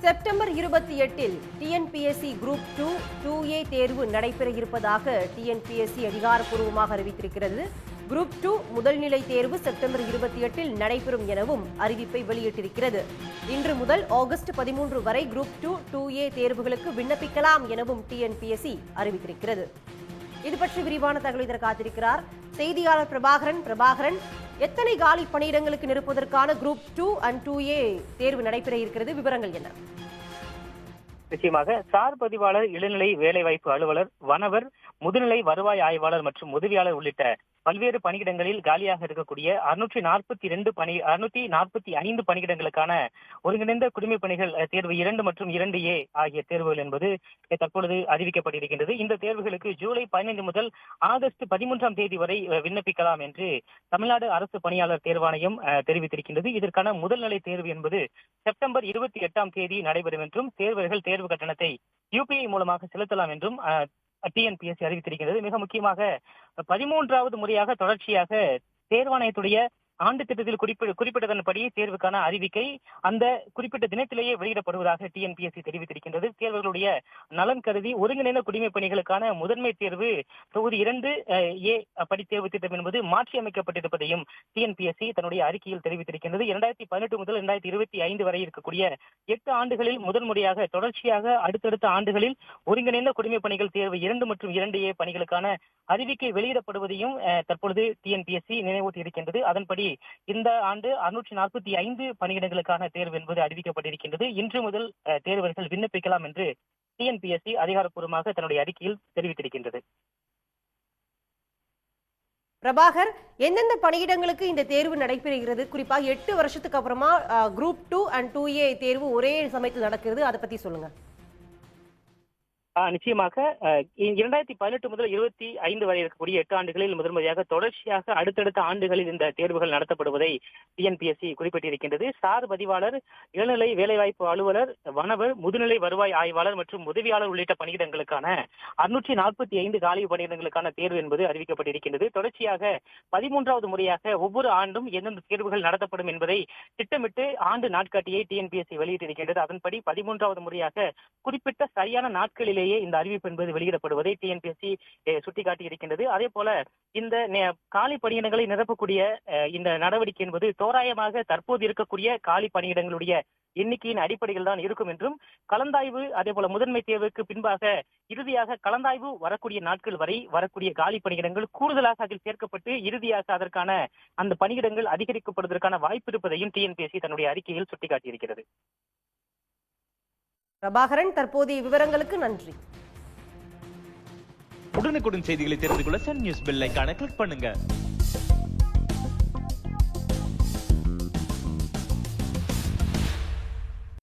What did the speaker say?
September 28 TNPSC group 2A தேர்வு நடைபெற இருப்பதாக டிஎன்பிஎஸ்சி அதிகாரப்பூர்வமாக அறிவித்திருக்கிறது. குரூப் 2 முதல்நிலை தேர்வு செப்டம்பர் 28 நடைபெறும் எனவும் அறிவிப்பை வெளியிட்டிருக்கிறது. இன்று முதல் ஆகஸ்ட் 13 வரை குரூப் 2A தேர்வுகளுக்கு விண்ணப்பிக்கலாம் எனவும் டிஎன்பிஎஸ்சி அறிவித்திருக்கிறது. இது பற்றி விரிவான தகவல் இதற்கு காத்திருக்கிறார் செய்தியாளர் பிரபாகரன். எத்தனை காலி பணியிடங்களுக்கு நிரப்புவதற்கான குரூப் 2 and 2A தேர்வு நடைபெற இருக்கிறது, விவரங்கள் என்ன? நிச்சயமாக சார் பதிவாளர், இளநிலை வேலைவாய்ப்பு அலுவலர், வனவர், முதுநிலை வருவாய் ஆய்வாளர் மற்றும் உதவியாளர் உள்ளிட்ட பல்வேறு பணியிடங்களில் காலியாக இருக்கக்கூடிய 645 பணியிடங்களுக்கான ஒருங்கிணைந்த குடிமைப் பணிகள் தேர்வு 2 மற்றும் 2A ஆகிய தேர்வுகள் என்பது தற்பொழுது அறிவிக்கப்பட்டிருக்கின்றது. இந்த தேர்வுகளுக்கு ஜூலை 15 முதல் ஆகஸ்ட் 13ஆம் தேதி வரை விண்ணப்பிக்கலாம் என்று தமிழ்நாடு அரசு பணியாளர் தேர்வாணையம் தெரிவித்திருக்கின்றது. இதற்கான முதல்நிலை தேர்வு என்பது செப்டம்பர் 28ஆம் தேதி நடைபெறும் என்றும் தேர்வர்கள் தேர்வு கட்டணத்தை UPI மூலமாக செலுத்தலாம் என்றும் டிஎன்பிஎஸ்சி அறிவித்திருக்கிறது. மிக முக்கியமாக 13வது முறையாக தொடர்ச்சியாக தேர்வாணையத்துடைய ஆண்டு திட்டத்தில் குறிப்பிட்டதன்படி தேர்வுக்கான அறிவிக்கை அந்த குறிப்பிட்ட தினத்திலேயே வெளியிடப்படுவதாக டிஎன்பிஎஸ்சி தெரிவித்திருக்கின்றது. தேர்வுகளுடைய நலன் கருதி ஒருங்கிணைந்த குடிமைப் பணிகளுக்கான முதன்மை தேர்வு தொகுதி 2A படித்தேர்வு திட்டம் என்பது மாற்றி அமைக்கப்பட்டிருப்பதையும் டிஎன்பிஎஸ்சி தன்னுடைய அறிக்கையில் தெரிவித்திருக்கின்றது. 2018 முதல் 2025 வரை இருக்கக்கூடிய 8 ஆண்டுகளில் முதன்முறையாக தொடர்ச்சியாக அடுத்தடுத்த ஆண்டுகளில் ஒருங்கிணைந்த குடிமைப் பணிகள் தேர்வு 2 மற்றும் 2A பணிகளுக்கான அறிவிக்கை வெளியிடப்படுவதையும் தற்பொழுது டிஎன்பிஎஸ்சி நினைவூட்டி இருக்கின்றது. அதன்படி இந்த ஆண்டு 645 பணியிடங்களுக்கான தேர்வு என்பது அறிவிக்கப்பட்டிருக்கின்றது. இன்று முதல் தேர்வர்கள் விண்ணப்பிக்கலாம் என்று டிஎன்பிஎஸ்சி அதிகாரப்பூர்வமாக தன்னுடைய அறிக்கையில் தெரிவித்திருக்கின்றது. பிரபாகர், எந்தெந்த பணியிடங்களுக்கு இந்த தேர்வு நடைபெறுகிறது? குறிப்பாக 8 வருஷத்துக்கு அப்புறமா குரூப் 2 and 2A தேர்வு ஒரே சமயத்தில் நடக்கிறது, அதை பத்தி சொல்லுங்க. நிச்சயமாக 2018 முதல் 25 வரை இருக்கக்கூடிய 8 ஆண்டுகளில் முதன்முறையாக தொடர்ச்சியாக அடுத்தடுத்த ஆண்டுகளில் இந்த தேர்வுகள் நடத்தப்படுவதை டிஎன்பிஎஸ்சி குறிப்பிட்டிருக்கின்றது. சார் பதிவாளர், இளநிலை வேலைவாய்ப்பு அலுவலர், வனவர், முதுநிலை வருவாய் ஆய்வாளர் மற்றும் உதவியாளர் உள்ளிட்ட பணியிடங்களுக்கான 645 காலி பணியிடங்களுக்கான தேர்வு என்பது அறிவிக்கப்பட்டிருக்கின்றது. தொடர்ச்சியாக 13வது முறையாக ஒவ்வொரு ஆண்டும் எந்தெந்த தேர்வுகள் நடத்தப்படும் என்பதை திட்டமிட்டு ஆண்டு நாட்காட்டியை டிஎன்பிஎஸ்சி வெளியிட்டிருக்கின்றது. அதன்படி 13வது முறையாக குறிப்பிட்ட சரியான நாட்களிலேயே இந்த அறிவிப்பு என்பது வெளியிடப்படுவதை டிஎன்பிஎஸ்சி சுட்டிக்காட்டி இருக்கின்றது. அதே போல இந்த காலி பணியிடங்களை நிரப்பக்கூடிய இந்த நடவடிக்கை என்பது தோராயமாக தற்போது இருக்கக்கூடிய காலி பணியிடங்களுடைய எண்ணிக்கையின் அடிப்படையில் தான் இருக்கும் என்றும், கலந்தாய்வு அதே போல முதன்மை தேர்வுக்கு பின்பாக இறுதியாக கலந்தாய்வு வரக்கூடிய நாட்கள் வரை வரக்கூடிய காலி பணியிடங்கள் கூடுதலாக அதில் சேர்க்கப்பட்டு இறுதியாக அதற்கான அந்த பணியிடங்கள் அதிகரிக்கப்படுவதற்கான வாய்ப்பு இருப்பதையும் டிஎன்பிஎஸ்சி தன்னுடைய அறிக்கையில் சுட்டிக்காட்டியிருக்கிறது. பிரபாகரன், தற்போதைய விவரங்களுக்கு நன்றி. உடனுக்குடன் செய்திகளை தெரிந்து கொள்ள சன் நியூஸ் பெல் ஐகானை கிளிக் பண்ணுங்க.